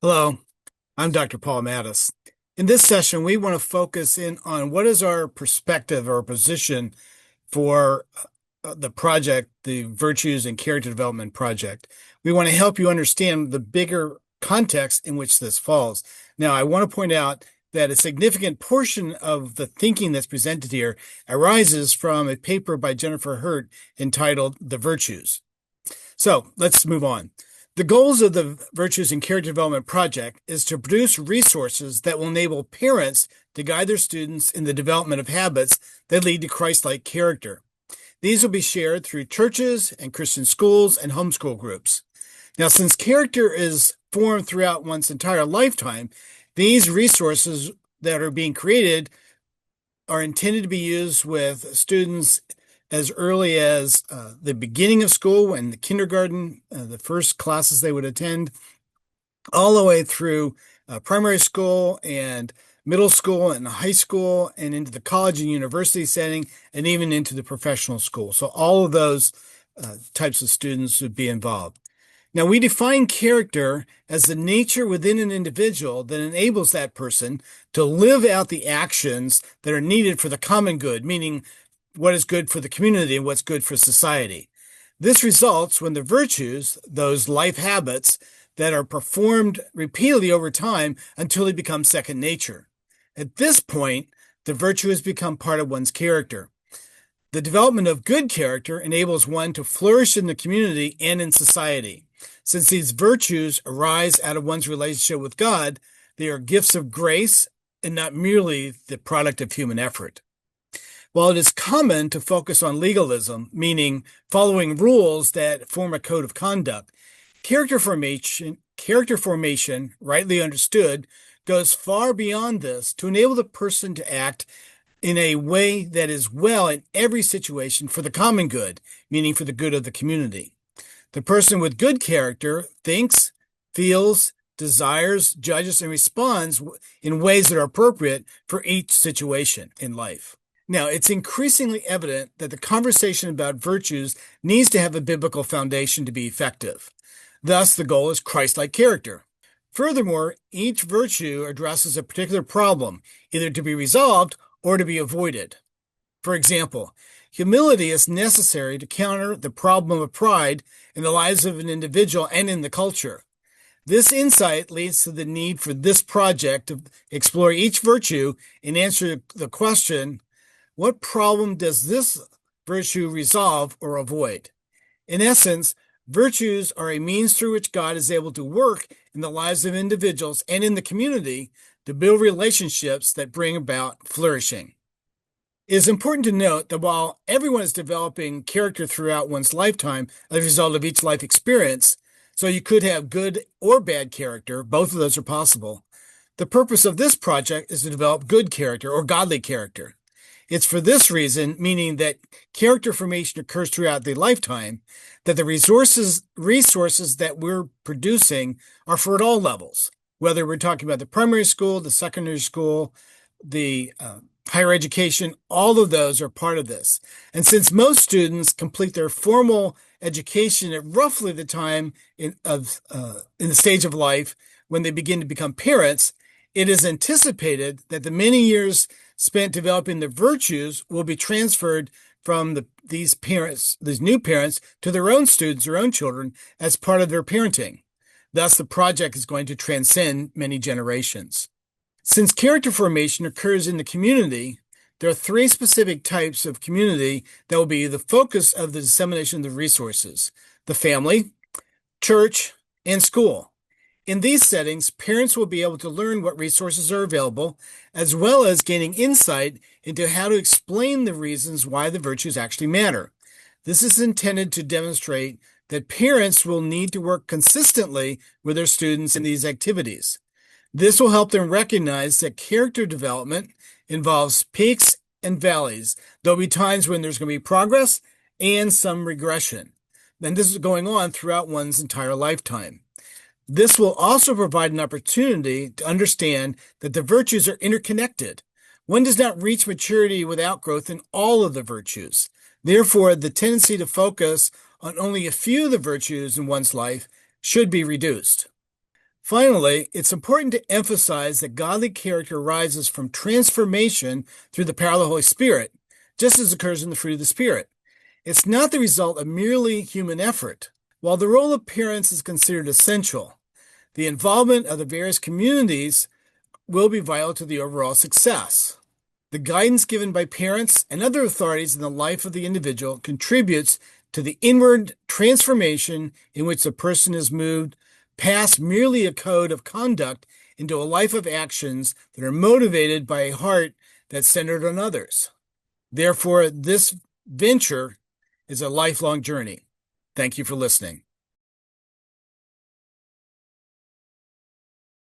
Hello, I'm Dr. Paul Mattis. In this session, we want to focus in on what is our perspective or position for the project, the Virtues and Character Development Project. We want to help you understand the bigger context in which this falls. Now, I want to point out that a significant portion of the thinking that's presented here arises from a paper by Jennifer Hurt entitled The Virtues. So let's move on. The goals of the Virtues and Character Development Project is to produce resources that will enable parents to guide their students in the development of habits that lead to Christ-like character. These will be shared through churches and Christian schools and homeschool groups. Now, since character is formed throughout one's entire lifetime, these resources that are being created are intended to be used with students as early as the beginning of school and the kindergarten, the first classes they would attend, all the way through primary school and middle school and high school and into the college and university setting and even into the professional school. So all of those types of students would be involved. Now, we define character as the nature within an individual that enables that person to live out the actions that are needed for the common good, meaning what is good for the community and what's good for society. This results when the virtues, those life habits that are performed repeatedly over time until they become second nature. At this point, the virtue has become part of one's character. The development of good character enables one to flourish in the community and in society. Since these virtues arise out of one's relationship with God, they are gifts of grace and not merely the product of human effort. While it is common to focus on legalism, meaning following rules that form a code of conduct, character formation, rightly understood, goes far beyond this to enable the person to act in a way that is well in every situation for the common good, meaning for the good of the community. The person with good character thinks, feels, desires, judges, and responds in ways that are appropriate for each situation in life. Now, it's increasingly evident that the conversation about virtues needs to have a biblical foundation to be effective. Thus, the goal is Christ-like character. Furthermore, each virtue addresses a particular problem, either to be resolved or to be avoided. For example, humility is necessary to counter the problem of pride in the lives of an individual and in the culture. This insight leads to the need for this project to explore each virtue and answer the question, what problem does this virtue resolve or avoid? In essence, virtues are a means through which God is able to work in the lives of individuals and in the community to build relationships that bring about flourishing. It is important to note that while everyone is developing character throughout one's lifetime as a result of each life experience, so you could have good or bad character, both of those are possible, the purpose of this project is to develop good character or godly character. It's for this reason, meaning that character formation occurs throughout the lifetime, that the resources that we're producing are for at all levels, whether we're talking about the primary school, the secondary school, the higher education, all of those are part of this. And since most students complete their formal education at roughly the time in the stage of life when they begin to become parents, it is anticipated that the many years spent developing the virtues will be transferred from these new parents, to their own students, their own children, as part of their parenting. Thus, the project is going to transcend many generations. Since character formation occurs in the community, there are three specific types of community that will be the focus of the dissemination of the resources: the family, church, and school. In these settings, parents will be able to learn what resources are available, as well as gaining insight into how to explain the reasons why the virtues actually matter. This is intended to demonstrate that parents will need to work consistently with their students in these activities. This will help them recognize that character development involves peaks and valleys. There'll be times when there's going to be progress and some regression. And this is going on throughout one's entire lifetime. This will also provide an opportunity to understand that the virtues are interconnected. One does not reach maturity without growth in all of the virtues. Therefore, the tendency to focus on only a few of the virtues in one's life should be reduced. Finally, it's important to emphasize that godly character arises from transformation through the power of the Holy Spirit, just as occurs in the fruit of the Spirit. It's not the result of merely human effort. While the role of parents is considered essential, the involvement of the various communities will be vital to the overall success. The guidance given by parents and other authorities in the life of the individual contributes to the inward transformation in which the person is moved past merely a code of conduct into a life of actions that are motivated by a heart that's centered on others. Therefore, this venture is a lifelong journey. Thank you for listening.